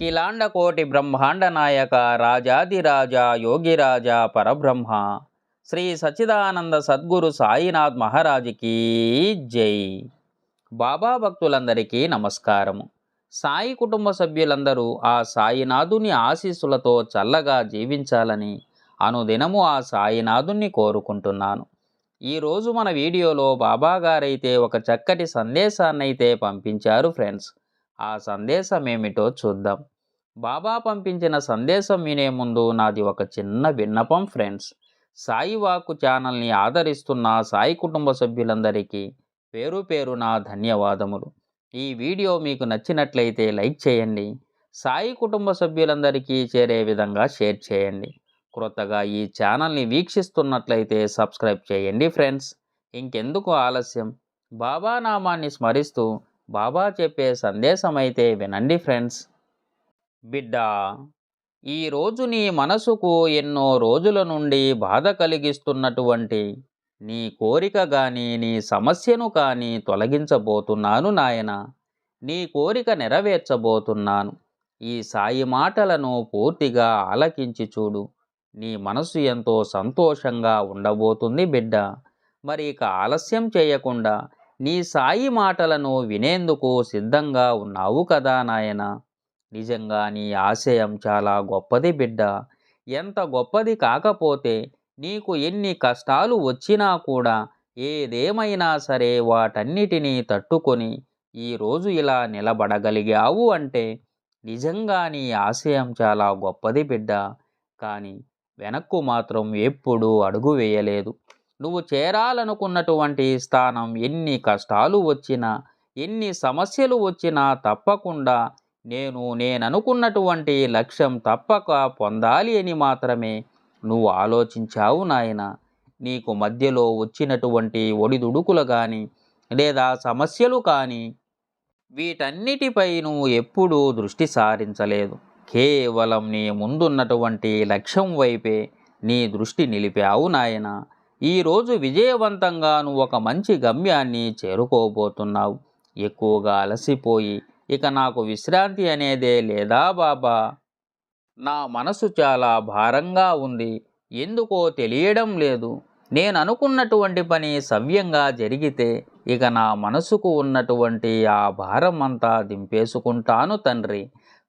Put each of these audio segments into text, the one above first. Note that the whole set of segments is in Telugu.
అఖిలాండ కోటి బ్రహ్మాండ నాయక రాజాదిరాజ యోగిరాజ పరబ్రహ్మ శ్రీ సచ్చిదానంద సద్గురు సాయినాథ్ మహారాజుకి జై. బాబా భక్తులందరికీ నమస్కారము. సాయి కుటుంబ సభ్యులందరూ ఆ సాయినాథుని ఆశీస్సులతో చల్లగా జీవించాలని అనుదినము ఆ సాయినాథుని కోరుకుంటున్నాను. ఈరోజు మన వీడియోలో బాబా గారైతే ఒక చక్కటి సందేశాన్నైతే పంపించారు ఫ్రెండ్స్. ఆ సందేశం ఏమిటో చూద్దాం. బాబా పంపించిన సందేశం వినే ముందు నాది ఒక చిన్న విన్నపం ఫ్రెండ్స్. సాయి వాక్కు ఛానల్ని ఆదరిస్తున్న సాయి కుటుంబ సభ్యులందరికీ పేరు పేరున ధన్యవాదములు. ఈ వీడియో మీకు నచ్చినట్లయితే లైక్ చేయండి. సాయి కుటుంబ సభ్యులందరికీ చేరే విధంగా షేర్ చేయండి. క్రొత్తగా ఈ ఛానల్ని వీక్షిస్తున్నట్లయితే సబ్స్క్రైబ్ చేయండి ఫ్రెండ్స్. ఇంకెందుకు ఆలస్యం, బాబా నామాన్ని స్మరిస్తూ బాబా చెప్పే సందేశం అయితే వినండి ఫ్రెండ్స్. బిడ్డా, ఈరోజు నీ మనసుకు ఎన్నో రోజుల నుండి బాధ కలిగిస్తున్నటువంటి నీ కోరిక కానీ నీ సమస్యను కానీ తొలగించబోతున్నాను నాయన. నీ కోరిక నెరవేర్చబోతున్నాను. ఈ సాయి మాటలను పూర్తిగా ఆలకించి చూడు. నీ మనసు ఎంతో సంతోషంగా ఉండబోతుంది బిడ్డ. మరి ఇక ఆలస్యం చేయకుండా నీ సాయి మాటలను వినేందుకు సిద్ధంగా ఉన్నావు కదా నాయన. నిజంగా నీ ఆశయం చాలా గొప్పది బిడ్డ. ఎంత గొప్పది కాకపోతే నీకు ఎన్ని కష్టాలు వచ్చినా కూడా ఏదేమైనా సరే వాటన్నిటినీ తట్టుకొని ఈరోజు ఇలా నిలబడగలిగావు అంటే నిజంగా నీ ఆశయం చాలా గొప్పది బిడ్డ. కానీ వెనక్కు మాత్రం ఎప్పుడూ అడుగు వేయలేదు. నువ్వు చేరాలనుకున్నటువంటి స్థానం ఎన్ని కష్టాలు వచ్చినా ఎన్ని సమస్యలు వచ్చినా తప్పకుండా నేననుకున్నటువంటి లక్ష్యం తప్పక పొందాలి అని మాత్రమే నువ్వు ఆలోచించావు నాయన. నీకు మధ్యలో వచ్చినటువంటి ఒడిదుడుకులు కానీ లేదా సమస్యలు కానీ వీటన్నిటిపై నువ్వు ఎప్పుడూ దృష్టి సారించలేదు. కేవలం నీ ముందున్నటువంటి లక్ష్యం వైపే నీ దృష్టి నిలిపావు నాయన. ఈరోజు విజయవంతంగా నువ్వు ఒక మంచి గమ్యాన్ని చేరుకోబోతున్నావు. ఎక్కువగా అలసిపోయి ఇక నాకు విశ్రాంతి అనేదే లేదా బాబా, నా మనసు చాలా భారంగా ఉంది, ఎందుకో తెలియడం లేదు, నేను అనుకున్నటువంటి పని సవ్యంగా జరిగితే ఇక నా మనసుకు ఉన్నటువంటి ఆ భారం అంతా దింపేసుకుంటాను తండ్రి.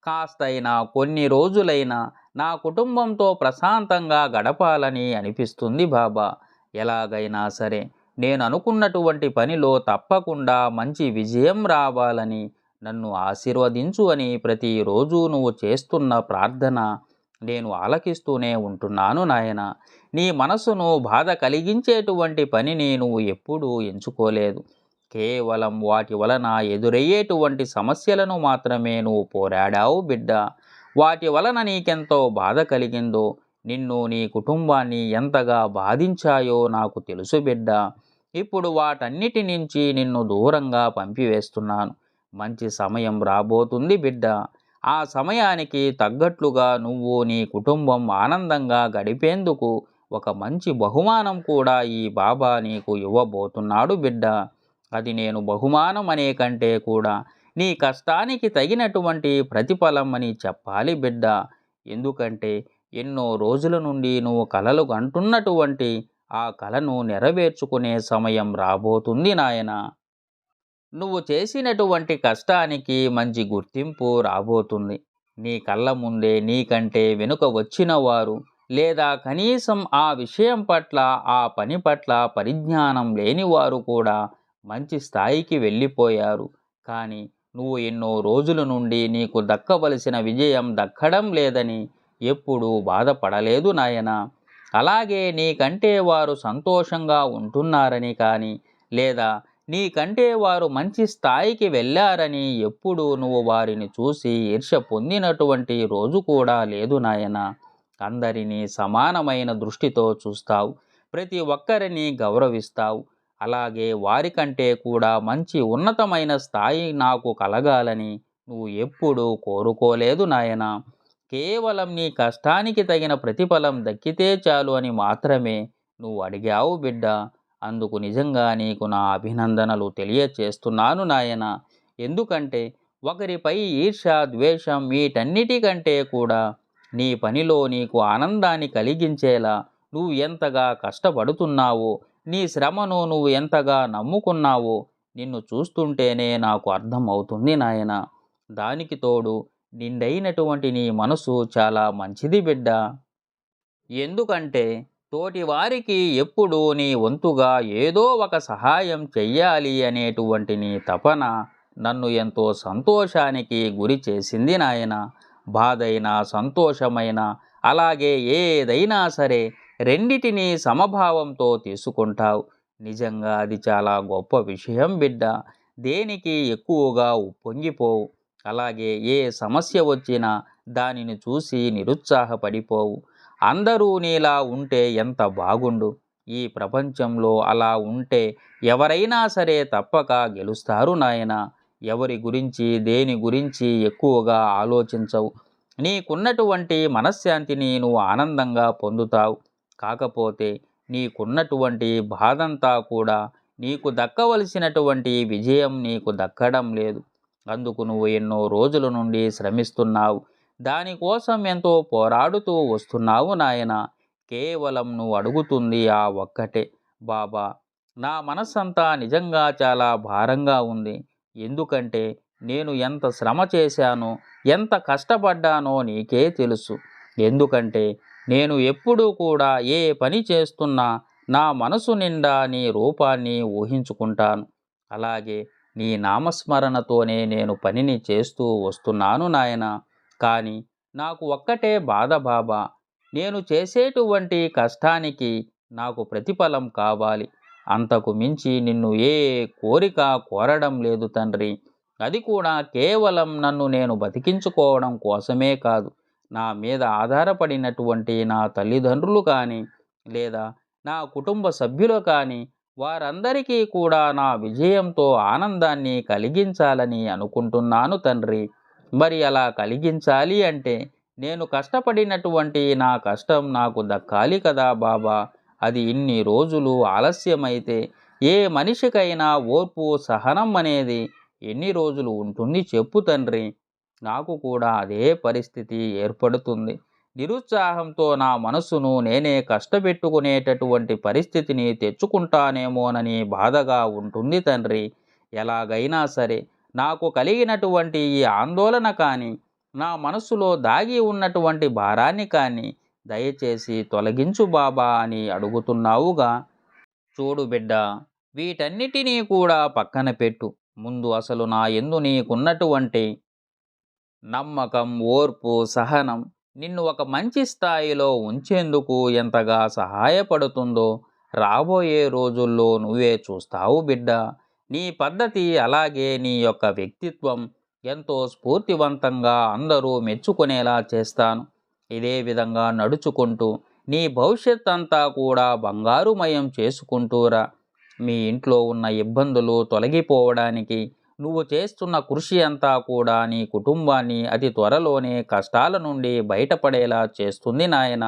కాస్తైనా కొన్ని రోజులైనా నా కుటుంబంతో ప్రశాంతంగా గడపాలని అనిపిస్తుంది బాబా. ఎలాగైనా సరే నేను అనుకున్నటువంటి పనిలో తప్పకుండా మంచి విజయం రావాలని నన్ను ఆశీర్వదించు అని ప్రతిరోజు నువ్వు చేస్తున్న ప్రార్థన నేను ఆలకిస్తూనే ఉంటున్నాను నాయన. నీ మనసును బాధ కలిగించేటువంటి పనిని నువ్వు ఎప్పుడూ ఎంచుకోలేదు. కేవలం వాటి వలన ఎదురయ్యేటువంటి సమస్యలను మాత్రమే నువ్వు పోరాడావు బిడ్డ. వాటి వలన నీకెంతో బాధ కలిగిందో, నిన్ను నీ కుటుంబాన్ని ఎంతగా బాధించాయో నాకు తెలుసు బిడ్డ. ఇప్పుడు వాటన్నిటి నుంచి నిన్ను దూరంగా పంపివేస్తున్నాను. మంచి సమయం రాబోతుంది బిడ్డ. ఆ సమయానికి తగ్గట్లుగా నువ్వు నీ కుటుంబం ఆనందంగా గడిపేందుకు ఒక మంచి బహుమానం కూడా ఈ బాబా నీకు ఇవ్వబోతున్నాడు బిడ్డ. అది నేను బహుమానం అనే కంటే కూడా నీ కష్టానికి తగినటువంటి ప్రతిఫలం అని చెప్పాలి బిడ్డ. ఎందుకంటే ఎన్నో రోజుల నుండి నువ్వు కలలు కంటున్నటువంటి ఆ కలను నెరవేర్చుకునే సమయం రాబోతుంది నాయన. నువ్వు చేసినటువంటి కష్టానికి మంచి గుర్తింపు రాబోతుంది. నీ కళ్ళ ముందే నీకంటే వెనుక వచ్చిన వారు లేదా కనీసం ఆ విషయం పట్ల ఆ పని పట్ల పరిజ్ఞానం లేనివారు కూడా మంచి స్థాయికి వెళ్ళిపోయారు. కానీ నువ్వు ఎన్నో రోజుల నుండి నీకు దక్కవలసిన విజయం దక్కడం లేదని ఎప్పుడూ బాధపడలేదు నాయన. అలాగే నీకంటే వారు సంతోషంగా ఉంటున్నారని కానీ లేదా నీకంటే వారు మంచి స్థాయికి వెళ్ళారని ఎప్పుడూ నువ్వు వారిని చూసి ఈర్ష్య పొందినటువంటి రోజు కూడా లేదు నాయన. అందరినీ సమానమైన దృష్టితో చూస్తావు. ప్రతి ఒక్కరిని గౌరవిస్తావు. అలాగే వారికంటే కూడా మంచి ఉన్నతమైన స్థాయి నాకు కలగాలని నువ్వు ఎప్పుడూ కోరుకోలేదు నాయన. కేవలం నీ కష్టానికి తగిన ప్రతిఫలం దక్కితే చాలు అని మాత్రమే నువ్వు అడిగావు బిడ్డ. అందుకు నిజంగా నీకు నా అభినందనలు తెలియచేస్తున్నాను నాయన. ఎందుకంటే ఒకరిపై ఈర్ష్య, ద్వేషం వీటన్నిటికంటే కూడా నీ పనిలో నీకు ఆనందాన్ని కలిగించేలా నువ్వు ఎంతగా కష్టపడుతున్నావో, నీ శ్రమను నువ్వు ఎంతగా నమ్ముకున్నావో నిన్ను చూస్తుంటేనే నాకు అర్థం అవుతుంది నాయన. దానికి తోడు నిండైనటువంటి నీ మనసు చాలా మంచిది బిడ్డ. ఎందుకంటే తోటివారికి ఎప్పుడూ నీ వంతుగా ఏదో ఒక సహాయం చెయ్యాలి అనేటువంటి నీ తపన నన్ను ఎంతో సంతోషానికి గురి చేసింది నాయన. బాధైనా సంతోషమైనా అలాగే ఏదైనా సరే రెండిటిని సమభావంతో తీసుకుంటావు. నిజంగా అది చాలా గొప్ప విషయం బిడ్డ. దేనికి ఎక్కువగా ఉప్పొంగిపోవు. అలాగే ఏ సమస్య వచ్చినా దానిని చూసి నిరుత్సాహపడిపోవు. అందరూ నీలా ఉంటే ఎంత బాగుండు. ఈ ప్రపంచంలో అలా ఉంటే ఎవరైనా సరే తప్పక గెలుస్తారు నాయన. ఎవరి గురించి దేని గురించి ఎక్కువగా ఆలోచించవు. నీకున్నటువంటి మనశ్శాంతిని నువ్వు ఆనందంగా పొందుతావు. కాకపోతే నీకున్నటువంటి బాధంతా కూడా నీకు దక్కవలసినటువంటి విజయం నీకు దక్కడం లేదు. అందుకు నువ్వు ఎన్నో రోజుల నుండి శ్రమిస్తున్నావు. దానికోసం ఎంతో పోరాడుతూ వస్తున్నావు నాయన. కేవలం నువ్వు అడుగుతుంది ఆ ఒక్కటే, బాబా నా మనస్సంతా నిజంగా చాలా భారంగా ఉంది. ఎందుకంటే నేను ఎంత శ్రమ చేశానో, ఎంత కష్టపడ్డానో నీకే తెలుసు. ఎందుకంటే నేను ఎప్పుడూ కూడా ఏ పని చేస్తున్నా నా మనసు నిండా నీ రూపాన్ని ఊహించుకుంటాను. అలాగే నీ నామస్మరణతోనే నేను పనిని చేస్తూ వస్తున్నాను నాయన. కానీ నాకు ఒక్కటే బాధ బాబా, నేను చేసేటువంటి కష్టానికి నాకు ప్రతిఫలం కావాలి. అంతకు మించి నిన్ను ఏ కోరిక కోరడం లేదు తండ్రి. అది కూడా కేవలం నన్ను నేను బతికించుకోవడం కోసమే కాదు. నా మీద ఆధారపడినటువంటి నా తల్లిదండ్రులు కానీ లేదా నా కుటుంబ సభ్యులు కానీ వారందరికీ కూడా నా విజయంతో ఆనందాన్ని కలిగించాలని అనుకుంటున్నాను తండ్రి. మరి అలా కలిగించాలి అంటే నేను కష్టపడినటువంటి నా కష్టం నాకు దక్కాలి కదా బాబా. అది ఇన్ని రోజులు ఆలస్యమైతే ఏ మనిషికైనా ఓర్పు సహనం అనేది ఎన్ని రోజులు ఉంటుంది చెప్పు తండ్రి. నాకు కూడా అదే పరిస్థితి ఏర్పడుతుంది. నిరుత్సాహంతో నా మనసును నేనే కష్టపెట్టుకునేటటువంటి పరిస్థితిని తెచ్చుకుంటానేమోనని బాధగా ఉంటుంది తండ్రి. ఎలాగైనా సరే నాకు కలిగినటువంటి ఈ ఆందోళన కానీ నా మనసులో దాగి ఉన్నటువంటి భారాన్ని కానీ దయచేసి తొలగించు బాబా అని అడుగుతున్నావుగా. చూడు బిడ్డ, వీటన్నిటినీ కూడా పక్కన పెట్టు. ముందు అసలు నా యందు నీకున్నటువంటి నమ్మకం, ఓర్పు, సహనం నిన్ను ఒక మంచి స్థాయిలో ఉంచేందుకు ఎంతగా సహాయపడుతుందో రాబోయే రోజుల్లో నువ్వే చూస్తావు బిడ్డ. నీ పద్ధతి అలాగే నీ యొక్క వ్యక్తిత్వం ఎంతో స్ఫూర్తివంతంగా అందరూ మెచ్చుకునేలా చేస్తాను. ఇదే విధంగా నడుచుకుంటూ నీ భవిష్యత్ అంతా కూడా బంగారుమయం చేసుకుంటూరా. మీ ఇంట్లో ఉన్న ఇబ్బందులు తొలగిపోవడానికి నువ్వు చేస్తున్న కృషి అంతా కూడా నీ కుటుంబాన్ని అతి త్వరలోనే కష్టాల నుండి బయటపడేలా చేస్తుంది నాయన.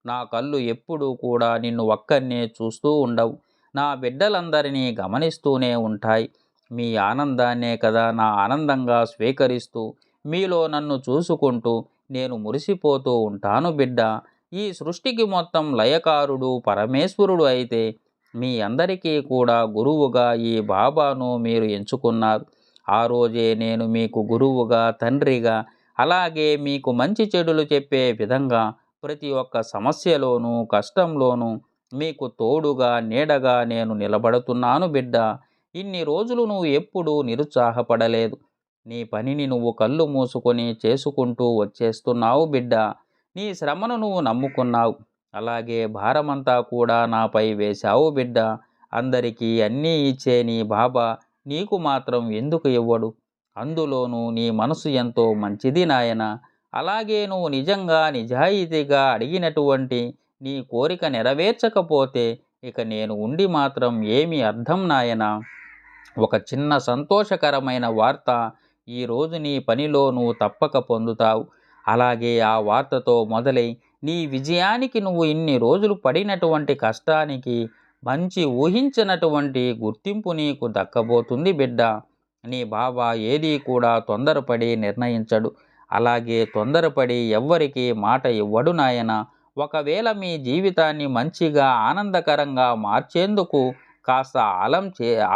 నా కళ్ళు ఎప్పుడూ కూడా నిన్ను ఒక్కరినే చూస్తూ ఉండవు. నా బిడ్డలందరినీ గమనిస్తూనే ఉంటాయి. మీ ఆనందాన్నే కదా నా ఆనందంగా స్వీకరిస్తూ మీలో నన్ను చూసుకుంటూ నేను మురిసిపోతూ ఉంటాను బిడ్డ. ఈ సృష్టికి మొత్తం లయకారుడు పరమేశ్వరుడు అయితే మీ అందరికీ కూడా గురువుగా ఈ బాబాను మీరు ఎంచుకున్నారు. ఆ రోజే నేను మీకు గురువుగా, తండ్రిగా, అలాగే మీకు మంచి చెడులు చెప్పే విధంగా ప్రతి ఒక్క సమస్యలోనూ కష్టంలోనూ మీకు తోడుగా నీడగా నేను నిలబడుతున్నాను బిడ్డ. ఇన్ని రోజులు నువ్వు ఎప్పుడూ నిరుత్సాహపడలేదు. నీ పనిని నువ్వు కళ్ళు మూసుకొని చేసుకుంటూ వచ్చేస్తున్నావు బిడ్డ. నీ శ్రమను నువ్వు నమ్ముకున్నావు. అలాగే భారమంతా కూడా నాపై వేశావు బిడ్డ. అందరికీ అన్నీ ఇచ్చే నీ బాబా నీకు మాత్రం ఎందుకు ఇవ్వడు? అందులోనూ నీ మనసు ఎంతో మంచిది నాయన. అలాగే నువ్వు నిజంగా నిజాయితీగా అడిగినటువంటి నీ కోరిక నెరవేర్చకపోతే ఇక నేను ఉండి మాత్రం ఏమి అర్థం నాయన. ఒక చిన్న సంతోషకరమైన వార్త ఈరోజు నీ పనిలో నువ్వు తప్పక పొందుతావు. అలాగే ఆ వార్తతో మొదలై నీ విజయానికి నువ్వు ఇన్ని రోజులు పడినటువంటి కష్టానికి మంచి ఊహించినటువంటి గుర్తింపు నీకు దక్కబోతుంది బిడ్డ. నీ బాబా ఏదీ కూడా తొందరపడి నిర్ణయించడు. అలాగే తొందరపడి ఎవ్వరికీ మాట ఇవ్వడు నాయనా. ఒకవేళ మీ జీవితాన్ని మంచిగా ఆనందకరంగా మార్చేందుకు కాస్త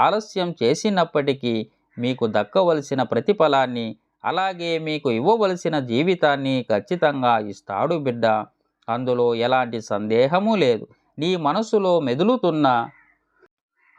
ఆలస్యం చేసినప్పటికీ మీకు దక్కవలసిన ప్రతిఫలాన్ని, అలాగే మీకు ఇవ్వవలసిన జీవితాన్ని ఖచ్చితంగా ఇస్తాడు బిడ్డ. అందులో ఎలాంటి సందేహము లేదు. నీ మనసులో మెదులుతున్న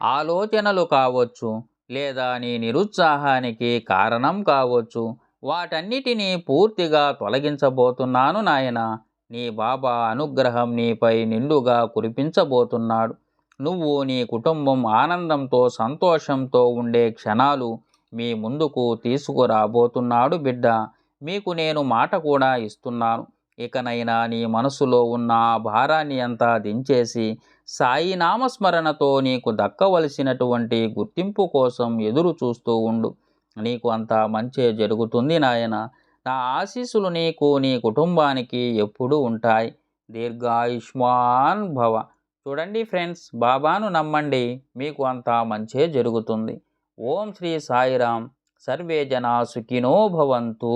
ఆలోచనలు కావచ్చు, లేదా నీ నిరుత్సాహానికి కారణం కావచ్చు, వాటన్నిటినీ పూర్తిగా తొలగించబోతున్నాను నాయనా. నీ బాబా అనుగ్రహం నీపై నిండుగా కురిపించబోతున్నాడు. నువ్వు నీ కుటుంబం ఆనందంతో సంతోషంతో ఉండే క్షణాలు మీ ముందుకు తీసుకురాబోతున్నాడు బిడ్డ. మీకు నేను మాట కూడా ఇస్తున్నాను. ఇకనైనా నీ మనసులో ఉన్న ఆ భారాన్ని అంతా దించేసి సాయి నామస్మరణతో నీకు దక్కవలసినటువంటి గుర్తింపు కోసం ఎదురు చూస్తూ ఉండు. నీకు అంతా మంచే జరుగుతుంది నాయన. నా ఆశీస్సులు నీకు నీ కుటుంబానికి ఎప్పుడూ ఉంటాయి. దీర్ఘాయుష్మాన్ భవ. చూడండి ఫ్రెండ్స్, బాబాను నమ్మండి, మీకు అంతా మంచే జరుగుతుంది. ఓం శ్రీ సాయిరాం. సర్వే జనా సుఖినో భవంతు.